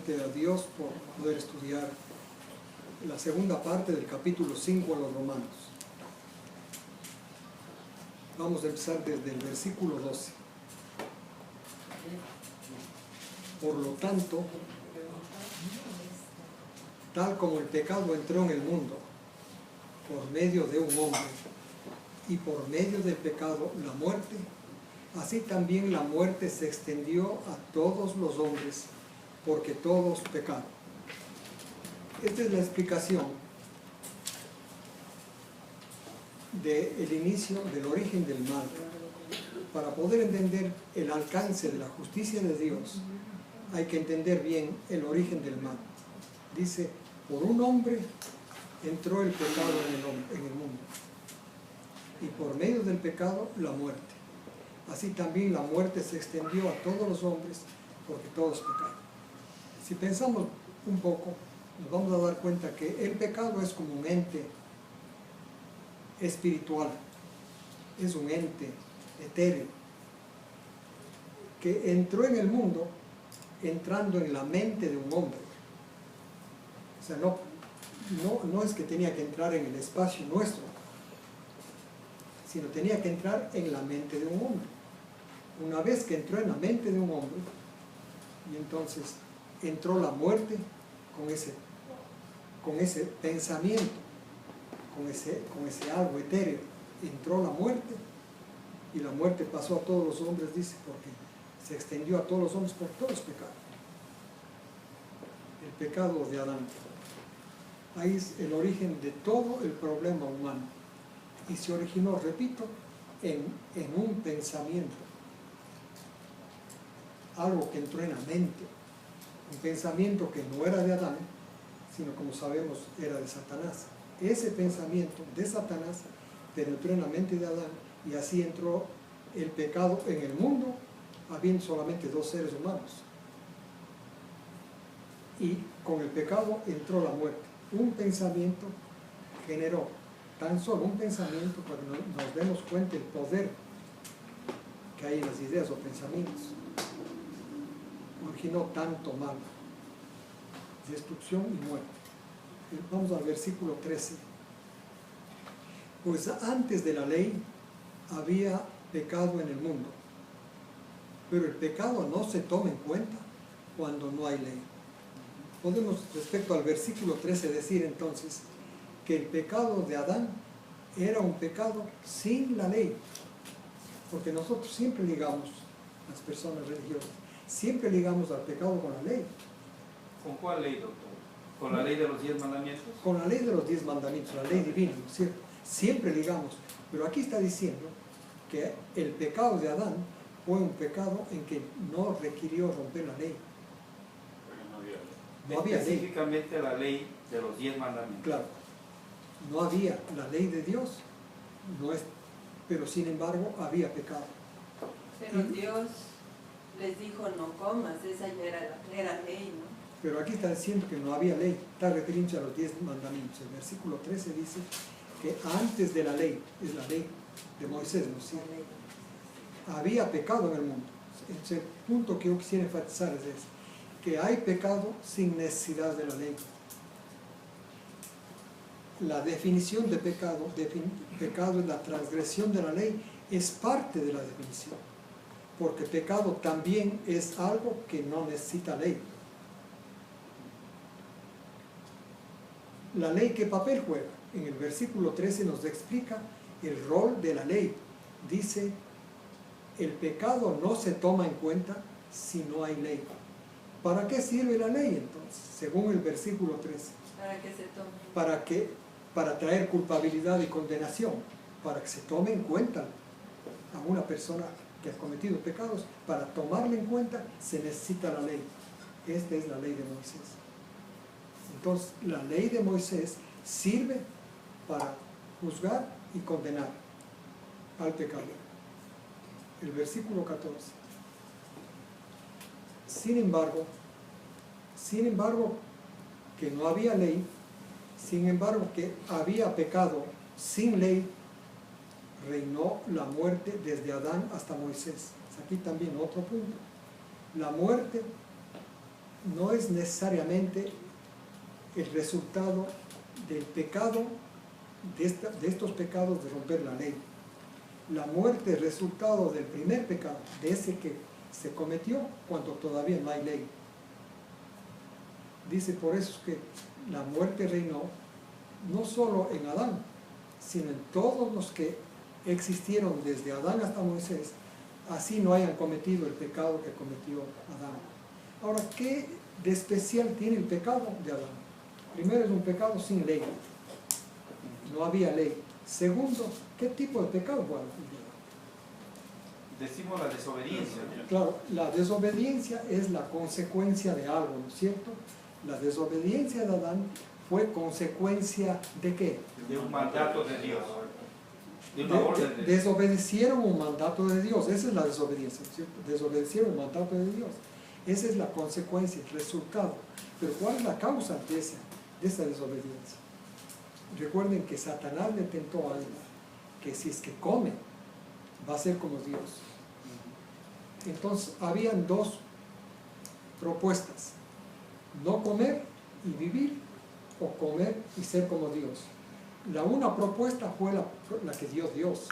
nuevamente a Dios por poder estudiar la segunda parte del capítulo 5 a los Romanos. Vamos a empezar desde el versículo 12. Por lo tanto, tal como el pecado entró en el mundo por medio de un hombre, y por medio del pecado la muerte, así también la muerte se extendió a todos los hombres, porque todos pecaron. Esta es la explicación del inicio, del origen del mal. Para poder entender el alcance de la justicia de Dios, hay que entender bien el origen del mal. Dice, por un hombre entró el pecado en el mundo, y por medio del pecado la muerte. Así también la muerte se extendió a todos los hombres, porque todos pecaron. Si pensamos un poco, nos vamos a dar cuenta que el pecado es como un ente espiritual, es un ente etéreo, que entró en el mundo entrando en la mente de un hombre. O sea, no es que tenía que entrar en el espacio nuestro, sino tenía que entrar en la mente de un hombre. Una vez que entró en la mente de un hombre, y entonces entró la muerte con ese pensamiento, con ese algo etéreo, entró la muerte, y la muerte pasó a todos los hombres, dice, porque se extendió a todos los hombres, porque todos pecaron. El pecado de Adán. Ahí es el origen de todo el problema humano. Y se originó, repito, en un pensamiento. Algo que entró en la mente. Un pensamiento que no era de Adán, sino, como sabemos, era de Satanás. Ese pensamiento de Satanás penetró en la mente de Adán, y así entró el pecado en el mundo, habiendo solamente dos seres humanos. Y con el pecado entró la muerte. Un pensamiento generó, tan solo un pensamiento, para que nos demos cuenta del poder que hay en las ideas o pensamientos, originó tanto mal, destrucción y muerte. Vamos al versículo 13. Pues antes de la ley había pecado en el mundo, pero el pecado no se toma en cuenta cuando no hay ley. Podemos, respecto al versículo 13, decir entonces que el pecado de Adán era un pecado sin la ley, porque nosotros siempre ligamos, las personas religiosas, siempre ligamos al pecado con la ley. ¿Con cuál ley, doctor? ¿Con la ley de los 10 mandamientos? Con la ley de los 10 mandamientos, la ley divina, ¿no es cierto? Siempre ligamos, pero aquí está diciendo que el pecado de Adán fue un pecado en que no requirió romper la ley. No había ley. Específicamente la ley de los 10 mandamientos. Claro, no había la ley de Dios, pero sin embargo había pecado. Pero Dios les dijo no comas, esa ya era ley, ¿no? Pero aquí está diciendo que no había ley, está refiriéndose a los 10 mandamientos. El versículo 13 dice que antes de la ley, es la ley de Moisés, ¿no es cierto? Había pecado en el mundo. El punto que yo quisiera enfatizar es ese, que hay pecado sin necesidad de la ley. La definición de pecado es la transgresión de la ley, es parte de la definición, porque pecado también es algo que no necesita ley. La ley, ¿qué papel juega? En el versículo 13 nos explica el rol de la ley. Dice, el pecado no se toma en cuenta si no hay ley. ¿Para qué sirve la ley entonces? Según el versículo 13. ¿Para qué se tome? Para traer culpabilidad y condenación, para que se tome en cuenta a una persona que ha cometido pecados. Para tomarla en cuenta se necesita la ley. Esta es la ley de Moisés. Entonces, la ley de Moisés sirve para juzgar y condenar al pecador. El versículo 14. Sin embargo, que no había ley, sin embargo que había pecado sin ley, reinó la muerte desde Adán hasta Moisés. Aquí también otro punto. La muerte no es necesariamente el resultado del pecado, de estos pecados de romper la ley. La muerte es resultado del primer pecado, de ese que se cometió cuando todavía no hay ley. Dice por eso que la muerte reinó no solo en Adán, sino en todos los que existieron desde Adán hasta Moisés, así no hayan cometido el pecado que cometió Adán. Ahora, ¿qué de especial tiene el pecado de Adán? Primero, es un pecado sin ley. No había ley. Segundo, ¿qué tipo de pecado fue el de Adán? Decimos la desobediencia. Claro, la desobediencia es la consecuencia de algo, ¿no es cierto? La desobediencia de Adán fue consecuencia ¿de qué? De un mandato de Dios. De una orden de Dios. Desobedecieron un mandato de Dios. Esa es la desobediencia, ¿no es cierto? Desobedecieron un mandato de Dios. Esa es la consecuencia, el resultado. Pero ¿cuál es la causa de esa desobediencia? Recuerden que Satanás le tentó a Eva que si es que come, va a ser como Dios. Entonces, habían dos propuestas: no comer y vivir, o comer y ser como Dios. La una propuesta fue la que dio Dios,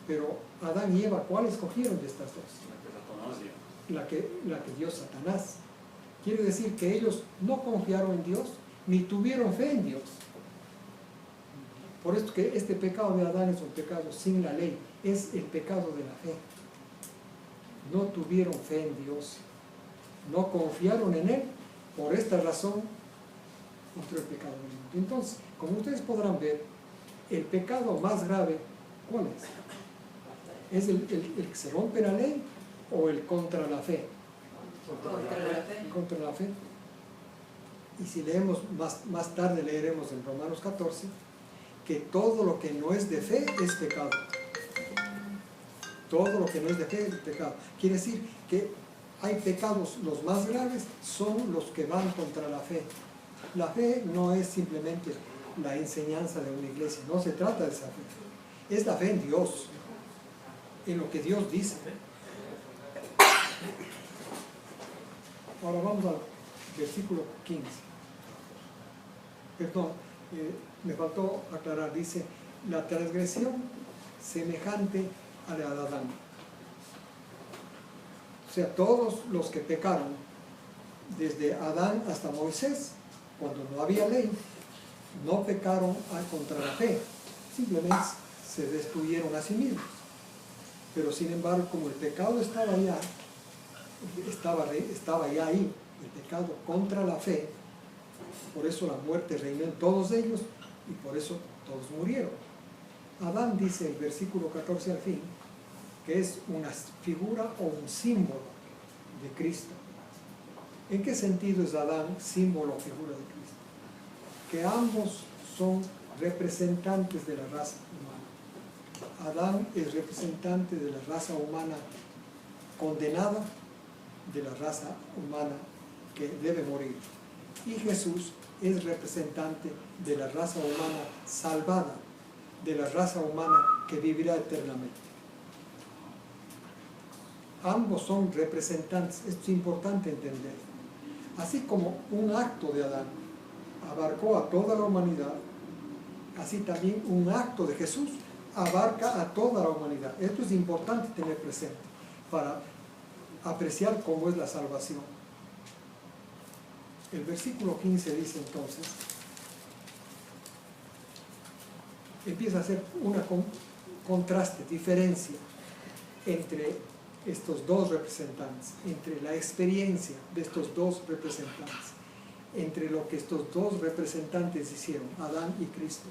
pero Adán y Eva, ¿cuál escogieron de estas dos? La que dio Satanás. Quiere decir que ellos no confiaron en Dios, ni tuvieron fe en Dios. Por esto que este pecado de Adán es un pecado sin la ley, es el pecado de la fe. No tuvieron fe en Dios, no confiaron en Él, por esta razón entró el pecado del mundo. Entonces, como ustedes podrán ver, el pecado más grave, ¿cuál es? ¿Es el que se rompe la ley o el contra la fe? Contra la fe. Y si leemos más tarde, leeremos en Romanos 14 que todo lo que no es de fe es pecado. Todo lo que no es de fe es pecado. Quiere decir que hay pecados, los más graves son los que van contra la fe. La fe no es simplemente la enseñanza de una iglesia, no se trata de esa fe. Es la fe en Dios, en lo que Dios dice. Ahora vamos al versículo 15. Perdón, me faltó aclarar, dice, la transgresión semejante a la de Adán. O sea, todos los que pecaron, desde Adán hasta Moisés, cuando no había ley, no pecaron contra la fe, simplemente se destruyeron a sí mismos. Pero sin embargo, como el pecado estaba ya ahí, el pecado contra la fe, por eso la muerte reinó en todos ellos y por eso todos murieron. Adán dice el versículo 14 al fin, que es una figura o un símbolo de Cristo. ¿En qué sentido es Adán símbolo o figura de Cristo? Que ambos son representantes de la raza humana. Adán es representante de la raza humana condenada, de la raza humana que debe morir. Y Jesús es representante de la raza humana salvada, de la raza humana que vivirá eternamente. Ambos son representantes, esto es importante entender. Así como un acto de Adán abarcó a toda la humanidad, así también un acto de Jesús abarca a toda la humanidad. Esto es importante tener presente para apreciar cómo es la salvación. El versículo 15 dice entonces, empieza a hacer una contraste, diferencia entre estos dos representantes, entre la experiencia de estos dos representantes, entre lo que estos dos representantes hicieron, Adán y Cristo.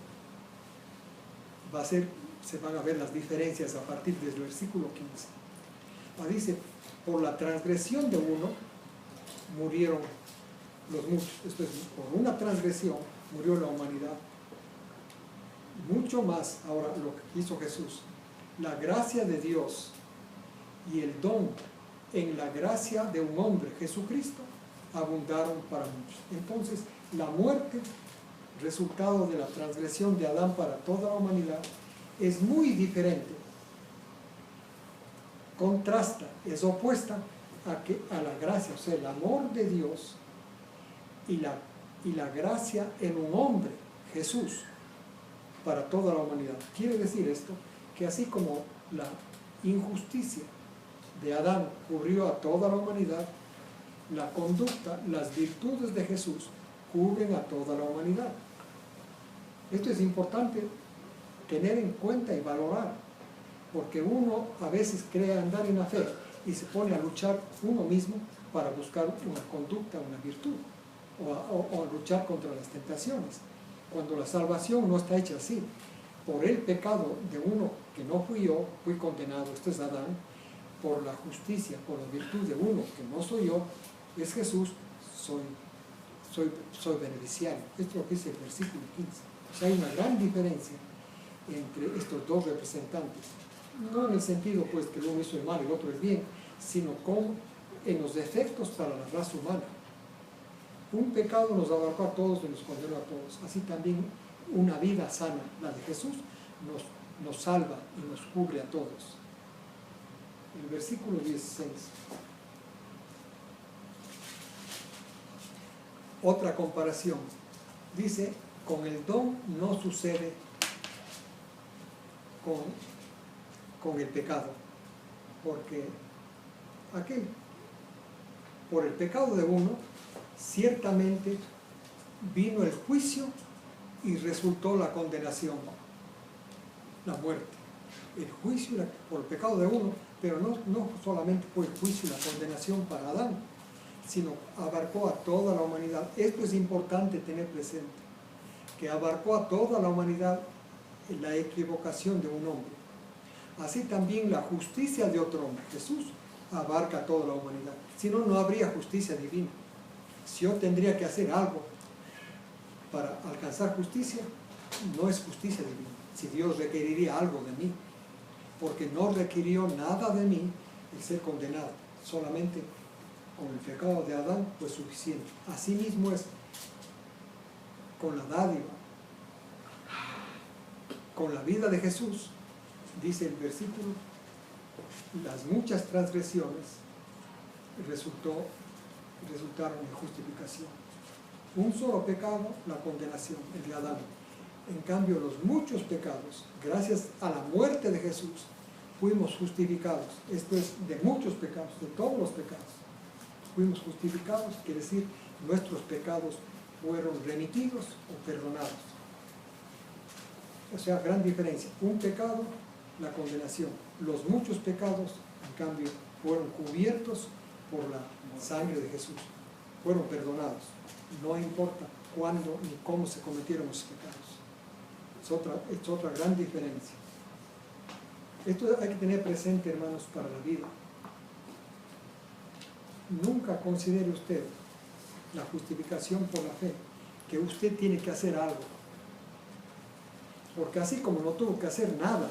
Se van a ver las diferencias a partir del versículo 15. Dice, por la transgresión de uno murieron los muchos. Esto es, por una transgresión murió la humanidad. Mucho más ahora lo que hizo Jesús. La gracia de Dios y el don en la gracia de un hombre, Jesucristo, abundaron para muchos. Entonces, la muerte, resultado de la transgresión de Adán para toda la humanidad, es muy diferente, contrasta, es opuesta a la gracia, o sea, el amor de Dios y la gracia en un hombre, Jesús, para toda la humanidad. Quiere decir esto, que así como la injusticia de Adán ocurrió a toda la humanidad, la conducta, las virtudes de Jesús cubren a toda la humanidad. Esto es importante tener en cuenta y valorar, porque uno a veces cree andar en la fe y se pone a luchar uno mismo para buscar una conducta, una virtud, o a luchar contra las tentaciones, cuando la salvación no está hecha así. Por el pecado de uno que no fui yo, fui condenado, esto es Adán. Por la justicia, por la virtud de uno que no soy yo, es Jesús, soy beneficiario. Esto es lo que dice el versículo 15. O sea, hay una gran diferencia entre estos dos representantes. No en el sentido pues que el uno hizo el mal y el otro el bien, sino en los defectos para la raza humana. Un pecado nos abarcó a todos y nos condenó a todos. Así también una vida sana, la de Jesús, nos salva y nos cubre a todos. El versículo 16. Otra comparación. Dice, con el don no sucede con el pecado. Porque por el pecado de uno, ciertamente vino el juicio y resultó la condenación, la muerte. El juicio por el pecado de uno, pero no solamente fue el juicio y la condenación para Adán, sino abarcó a toda la humanidad. Esto es importante tener presente, que abarcó a toda la humanidad la equivocación de un hombre. Así también la justicia de otro hombre, Jesús, abarca a toda la humanidad. Si no, no habría justicia divina. Si yo tendría que hacer algo para alcanzar justicia, no es justicia divina. Si Dios requeriría algo de mí, porque no requirió nada de mí el ser condenado, solamente con el pecado de Adán fue suficiente. Así mismo es con la dádiva, con la vida de Jesús. Dice el versículo, las muchas transgresiones resultaron en justificación. Un solo pecado, la condenación, el de Adán. En cambio, los muchos pecados, gracias a la muerte de Jesús, fuimos justificados. Esto es de muchos pecados, de todos los pecados. Fuimos justificados, quiere decir, nuestros pecados fueron remitidos o perdonados. O sea, gran diferencia. Un pecado, la condenación. Los muchos pecados, en cambio, fueron cubiertos por la sangre de Jesús. Fueron perdonados. No importa cuándo ni cómo se cometieron los pecados. Es otra gran diferencia. Esto hay que tener presente, hermanos, para la vida. Nunca considere usted la justificación por la fe, que usted tiene que hacer algo. Porque así como no tuvo que hacer nada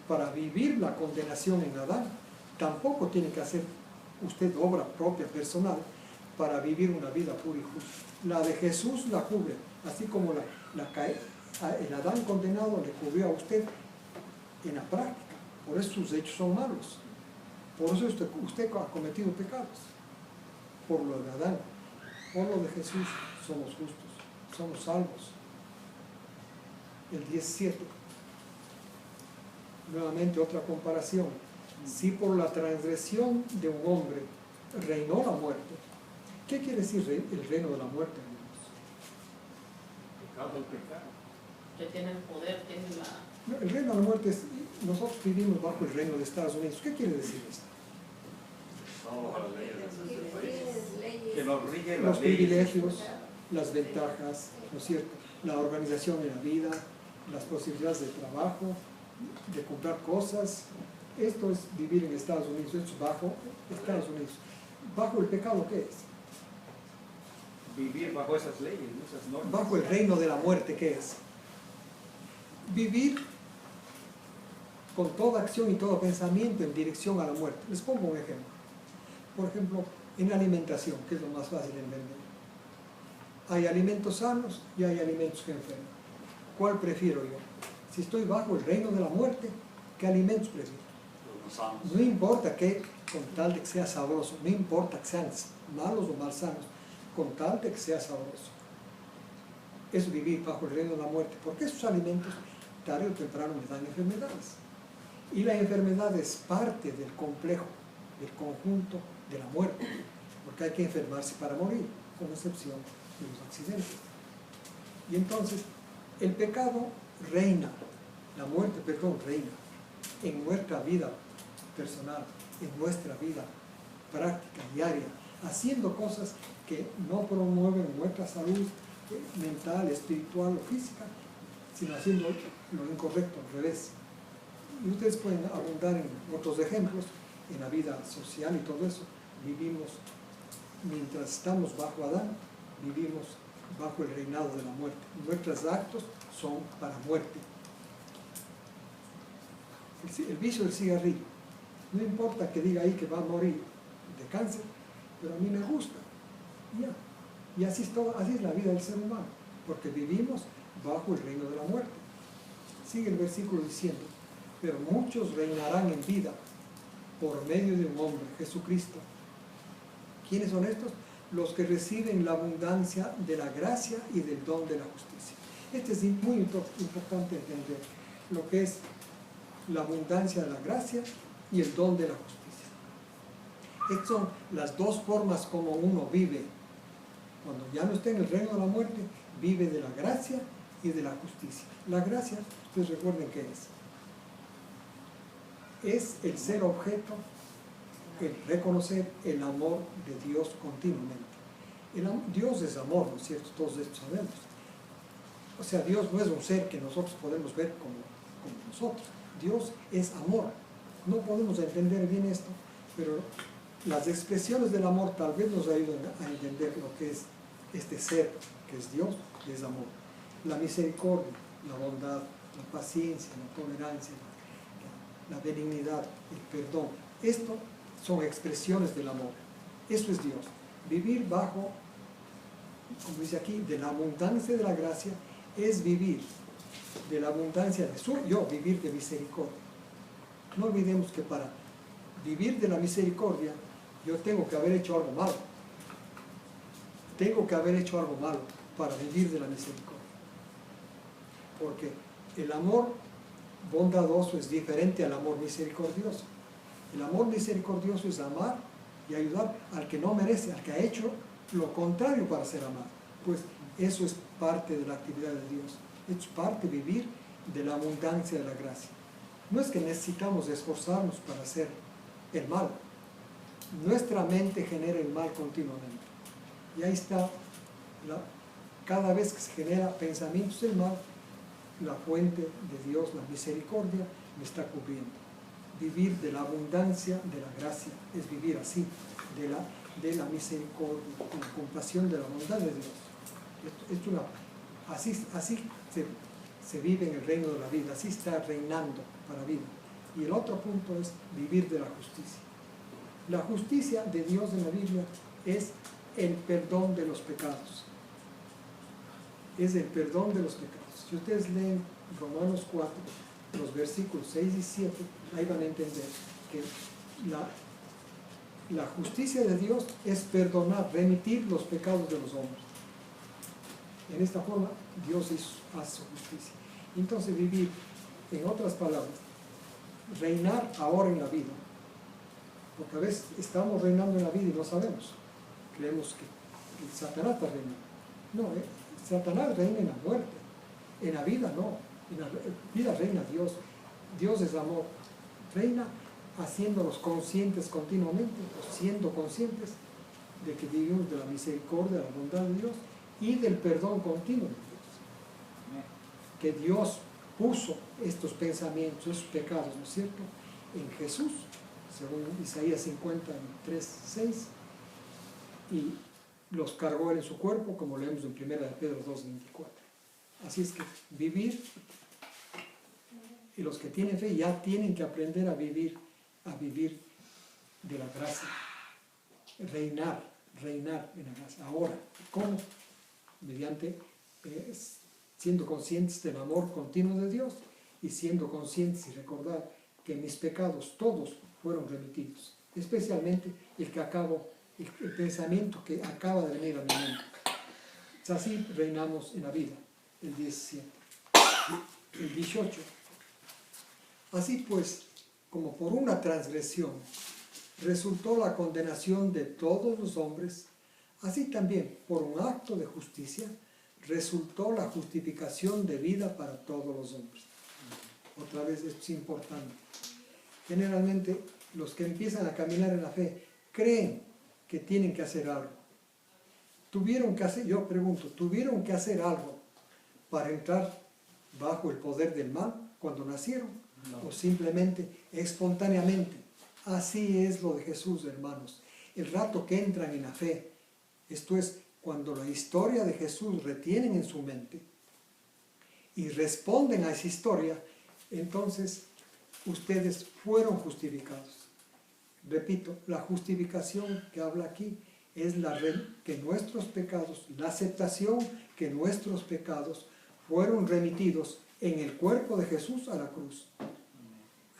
para vivir la condenación en Adán, tampoco tiene que hacer usted obra propia, personal, para vivir una vida pura y justa. La de Jesús la cubre, así como el Adán condenado le cubrió a usted en la práctica. Por eso sus hechos son malos. Por eso usted ha cometido pecados. Por lo de Adán. Por lo de Jesús somos justos, somos salvos. El 17. Nuevamente otra comparación. Si por la transgresión de un hombre reinó la muerte, ¿qué quiere decir el reino de la muerte, hermanos? El pecado. Que tiene el poder, tiene la... El reino de la muerte es, nosotros vivimos bajo el reino de Estados Unidos. ¿Qué quiere decir esto? Que nos rige la Los ley. privilegios, las ventajas, ¿no es cierto? La organización de la vida, las posibilidades de trabajo, de comprar cosas. Esto es vivir en Estados Unidos, esto es bajo Estados Unidos. ¿Bajo el pecado qué es? Vivir bajo esas leyes, esas normas. Bajo el reino de la muerte, ¿qué es? Vivir con toda acción y todo pensamiento en dirección a la muerte. Les pongo un ejemplo. Por ejemplo, en alimentación, que es lo más fácil de entender. Hay alimentos sanos y hay alimentos que enferman. ¿Cuál prefiero yo? Si estoy bajo el reino de la muerte, ¿qué alimentos prefiero? No importa qué con tal de que sea sabroso, no importa que sean malos o malsanos, con tal de que sea sabroso. Es vivir bajo el reino de la muerte, porque esos alimentos tarde o temprano les dan enfermedades. Y la enfermedad es parte del complejo, del conjunto de la muerte, porque hay que enfermarse para morir, con excepción de los accidentes. Y entonces, el pecado reina, la muerte, perdón, reina en nuestra vida personal, en nuestra vida práctica, diaria, haciendo cosas que no promueven nuestra salud mental, espiritual o física, sino haciendo lo incorrecto, al revés. Y ustedes pueden abundar en otros ejemplos, en la vida social y todo eso. Vivimos, mientras estamos bajo Adán, vivimos bajo el reinado de la muerte. Nuestros actos son para muerte. El vicio del cigarrillo, no importa que diga ahí que va a morir de cáncer, pero a mí me gusta. Ya. Y así es la vida del ser humano, porque vivimos bajo el reino de la muerte. Sigue el versículo diciendo, pero muchos reinarán en vida por medio de un hombre, Jesucristo. ¿Quiénes son estos? Los que reciben la abundancia de la gracia y del don de la justicia. Este es muy importante entender lo que es la abundancia de la gracia y el don de la justicia. Estas son las dos formas como uno vive. Cuando ya no está en el reino de la muerte, vive de la gracia y de la justicia. La gracia, ustedes recuerden qué es el ser objeto, el reconocer el amor de Dios continuamente. Dios es amor, ¿no es cierto? Todos esto sabemos. O sea, Dios no es un ser que nosotros podemos ver como nosotros. Dios es amor. No podemos entender bien esto, pero las expresiones del amor tal vez nos ayuden a entender lo que es este ser que es Dios, que es amor. La misericordia, la bondad, la paciencia, la tolerancia, la benignidad, el perdón. Esto son expresiones del amor. Eso es Dios. Vivir bajo, como dice aquí, de la abundancia de la gracia, es vivir de la abundancia de vivir de misericordia. No olvidemos que para vivir de la misericordia, yo tengo que haber hecho algo malo. Tengo que haber hecho algo malo para vivir de la misericordia. Porque el amor bondadoso es diferente al amor misericordioso. El amor misericordioso es amar y ayudar al que no merece, al que ha hecho lo contrario para ser amado. Pues eso es parte de la actividad de Dios. Es parte de vivir de la abundancia de la gracia. No es que necesitamos esforzarnos para hacer el mal. Nuestra mente genera el mal continuamente. Y ahí está, cada vez que se genera pensamientos del mal, la fuente de Dios, la misericordia, me está cubriendo. Vivir de la abundancia de la gracia es vivir así, de la misericordia, de la compasión, de la bondad de Dios. Así se vive en el reino de la vida, así está reinando para vida. Y el otro punto es vivir de la justicia. La justicia de Dios en la Biblia es el perdón de los pecados. Es el perdón de los pecados. Si ustedes leen Romanos 4, los versículos 6 y 7, ahí van a entender que la justicia de Dios es perdonar, remitir los pecados de los hombres. En esta forma, Dios hace su justicia. Entonces vivir, en otras palabras, reinar ahora en la vida. Porque a veces estamos reinando en la vida y no sabemos. Creemos que Satanás está reinando. No, Satanás reina en la muerte. En la vida no. En la vida reina Dios. Dios es amor. Reina haciéndonos conscientes continuamente, o siendo conscientes de que vivimos de la misericordia, de la bondad de Dios y del perdón continuo de Dios. Que Dios puso estos pensamientos, esos pecados, ¿no es cierto?, en Jesús, según Isaías 53:6, y los cargó en su cuerpo, como leemos en 1 de Pedro 2:24. Así es que vivir, y los que tienen fe ya tienen que aprender a vivir de la gracia, reinar en la gracia. Ahora, ¿cómo? Mediante siendo conscientes del amor continuo de Dios y siendo conscientes y recordar que mis pecados todos fueron remitidos. especialmente el pensamiento que acaba de venir a mi mente. Así reinamos en la vida, el 17. El 18. Así pues, como por una transgresión resultó la condenación de todos los hombres, así también por un acto de justicia resultó la justificación de vida para todos los hombres. Otra vez, esto es importante. Generalmente los que empiezan a caminar en la fe creen que tienen que hacer algo. Yo pregunto, ¿tuvieron que hacer algo para entrar bajo el poder del mal cuando nacieron? No. O simplemente, espontáneamente. Así es lo de Jesús, hermanos. El rato que entran en la fe, esto es, cuando la historia de Jesús retienen en su mente y responden a esa historia, entonces ustedes fueron justificados. Repito, la justificación que habla aquí es que nuestros pecados, la aceptación que nuestros pecados fueron remitidos en el cuerpo de Jesús a la cruz.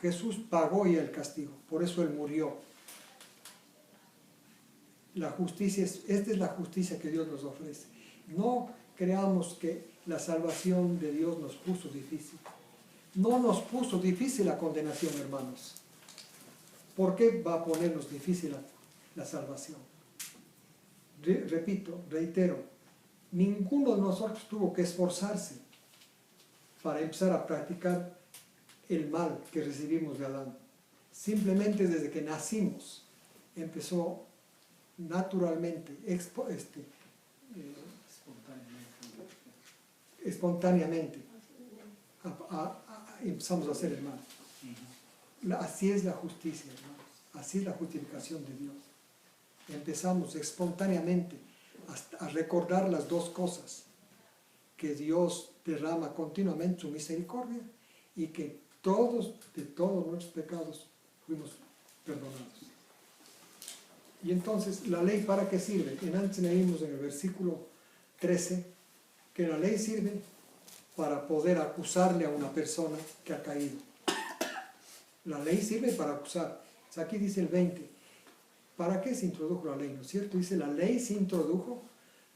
Jesús pagó ya el castigo, por eso Él murió. La justicia, esta es la justicia que Dios nos ofrece. No creamos que la salvación de Dios nos puso difícil. No nos puso difícil la condenación, hermanos. ¿Por qué va a ponernos difícil la salvación? Repito, reitero, ninguno de nosotros tuvo que esforzarse para empezar a practicar el mal que recibimos de Adán. Simplemente desde que nacimos empezó naturalmente, espontáneamente empezamos a hacer el mal. Así es la justicia, hermanos. Así es la justificación de Dios. Empezamos espontáneamente a recordar las dos cosas: que Dios derrama continuamente su misericordia y que de todos nuestros pecados fuimos perdonados. Y entonces, ¿la ley para qué sirve? Antes leímos en el versículo 13 que la ley sirve para poder acusarle a una persona que ha caído. La ley sirve para acusar. O sea, aquí dice el 20. ¿Para qué se introdujo la ley? ¿No es cierto? Dice, la ley se introdujo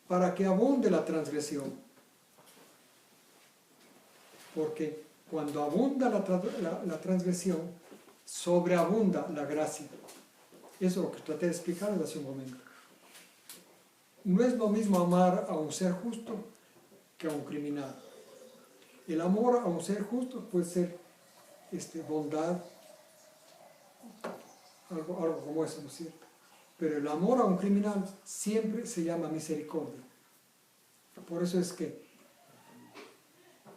para que abunde la transgresión. Porque cuando abunda la transgresión, sobreabunda la gracia. Eso es lo que traté de explicar hace un momento. No es lo mismo amar a un ser justo que a un criminal. El amor a un ser justo puede ser bondad, algo como eso, ¿no es cierto? Pero el amor a un criminal siempre se llama misericordia. Por eso es que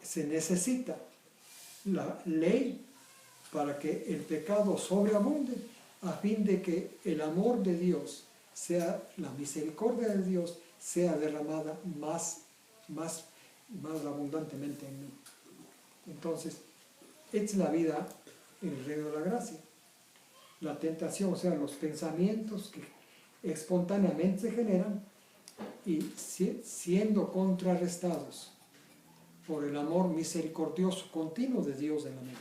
se necesita la ley para que el pecado sobreabunde, a fin de que el amor de Dios, la misericordia de Dios, sea derramada más abundantemente en mí. Entonces, es la vida en el reino de la gracia. La tentación, o sea, los pensamientos que espontáneamente se generan y siendo contrarrestados por el amor misericordioso continuo de Dios en la mente.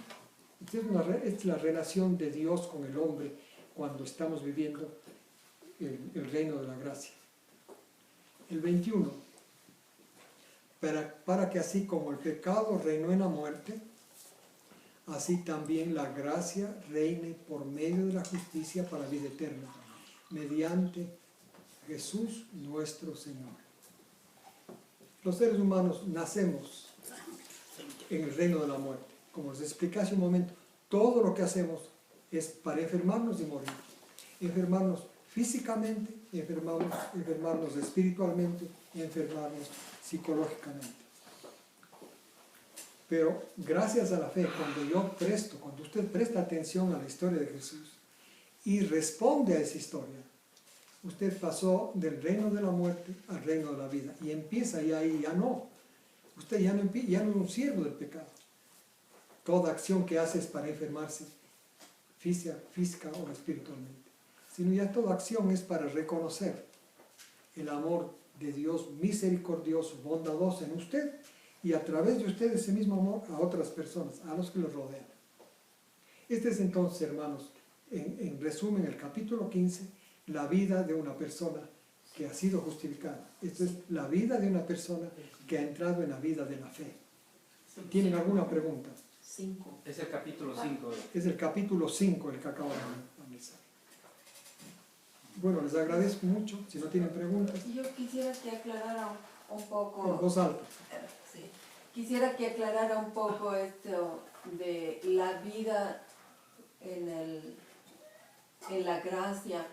Esta es la relación de Dios con el hombre cuando estamos viviendo el reino de la gracia. El 21. Para que así como el pecado reinó en la muerte, así también la gracia reine por medio de la justicia para vida eterna, mediante Jesús nuestro Señor. Los seres humanos nacemos en el reino de la muerte. Como les expliqué hace un momento, todo lo que hacemos es para enfermarnos y morir. Enfermarnos físicamente, enfermarnos espiritualmente y enfermarnos psicológicamente. Pero gracias a la fe, cuando usted presta atención a la historia de Jesús y responde a esa historia, usted pasó del reino de la muerte al reino de la vida y empieza y ahí ya no. Usted ya no es un siervo del pecado. Toda acción que hace es para enfermarse física o espiritualmente. Sino ya toda acción es para reconocer el amor de Dios misericordioso, bondadoso en usted y a través de usted ese mismo amor a otras personas, a los que los rodean. Este es entonces, hermanos, en resumen, el capítulo 15, la vida de una persona que ha sido justificada. Esto es la vida de una persona que ha entrado en la vida de la fe. ¿Tienen alguna pregunta? 5. Es el capítulo 5. Es el capítulo 5 el que acabo de analizar. Bueno, les agradezco mucho. Si no tienen preguntas, Yo quisiera que aclarara un poco. en voz alta. Sí. Quisiera que aclarara un poco esto de la vida en la gracia,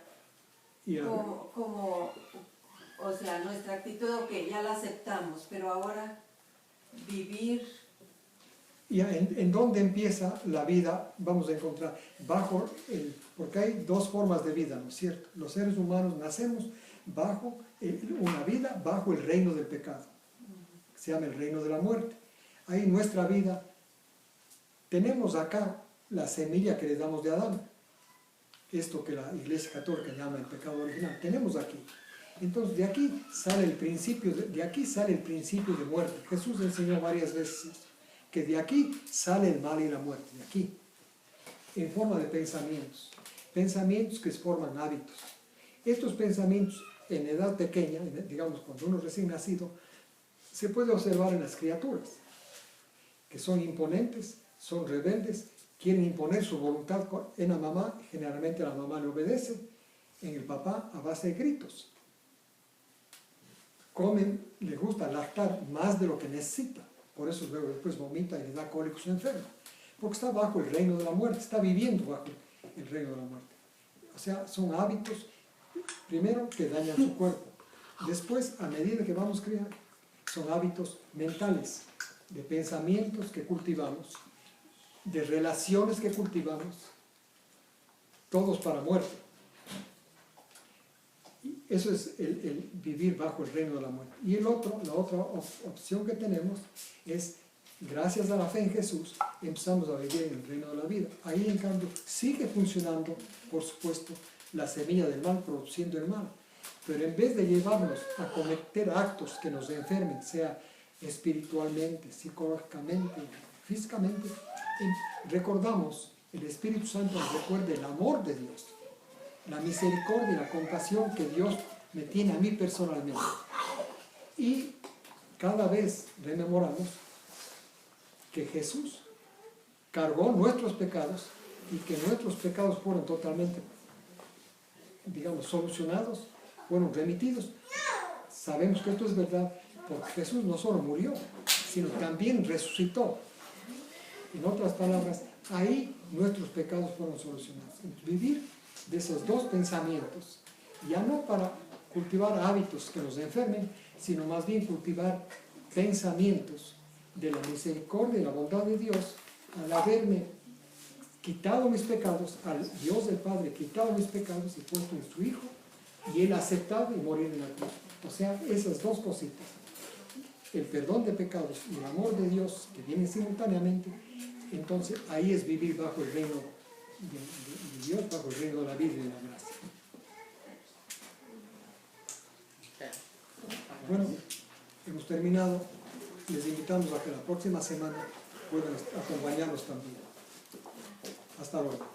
Y como, o sea, nuestra actitud, ok, ya la aceptamos, pero ahora vivir. ¿En dónde empieza la vida? Vamos a encontrar porque hay dos formas de vida, ¿no es cierto? Los seres humanos nacemos bajo una vida bajo el reino del pecado. Se llama el reino de la muerte. Ahí nuestra vida, tenemos acá la semilla que le damos de Adán. Esto que la Iglesia Católica llama el pecado original, tenemos aquí. Entonces de aquí sale el principio de muerte. Jesús enseñó varias veces que de aquí sale el mal y la muerte, de aquí, en forma de pensamientos que se forman hábitos. Estos pensamientos en edad pequeña, digamos cuando uno recién nacido, se puede observar en las criaturas, que son imponentes, son rebeldes, quieren imponer su voluntad en la mamá, generalmente la mamá le obedece, en el papá a base de gritos. Comen, le gusta lactar más de lo que necesita, por eso luego después vomita y le da cólicos enfermos, porque está bajo el reino de la muerte, está viviendo bajo el reino de la muerte. O sea, son hábitos, primero, que dañan su cuerpo, después, a medida que vamos criando, son hábitos mentales, de pensamientos que cultivamos, de relaciones que cultivamos, todos para muerte. Y eso es el vivir bajo el reino de la muerte. Y la otra opción que tenemos es, gracias a la fe en Jesús, empezamos a vivir en el reino de la vida. Ahí, en cambio, sigue funcionando, por supuesto, la semilla del mal, produciendo el mal. Pero en vez de llevarnos a cometer actos que nos enfermen, sea espiritualmente, psicológicamente, físicamente, recordamos, el Espíritu Santo nos recuerda el amor de Dios, la misericordia y la compasión que Dios me tiene a mí personalmente. Y cada vez rememoramos que Jesús cargó nuestros pecados y que nuestros pecados fueron totalmente, digamos, solucionados, fueron remitidos. Sabemos que esto es verdad porque Jesús no solo murió, sino también resucitó. En otras palabras, ahí nuestros pecados fueron solucionados. Vivir de esos dos pensamientos, ya no para cultivar hábitos que nos enfermen, sino más bien cultivar pensamientos de la misericordia y la bondad de Dios, al haberme quitado mis pecados, al Dios del Padre quitado mis pecados y puesto en su Hijo, y Él aceptado y morir en la cruz. O sea, esas dos cositas, el perdón de pecados y el amor de Dios que vienen simultáneamente, entonces ahí es vivir bajo el reino de Dios, bajo el reino de la vida y de la gracia. Bueno, hemos terminado. Les invitamos a que la próxima semana puedan acompañarnos también. Hasta luego.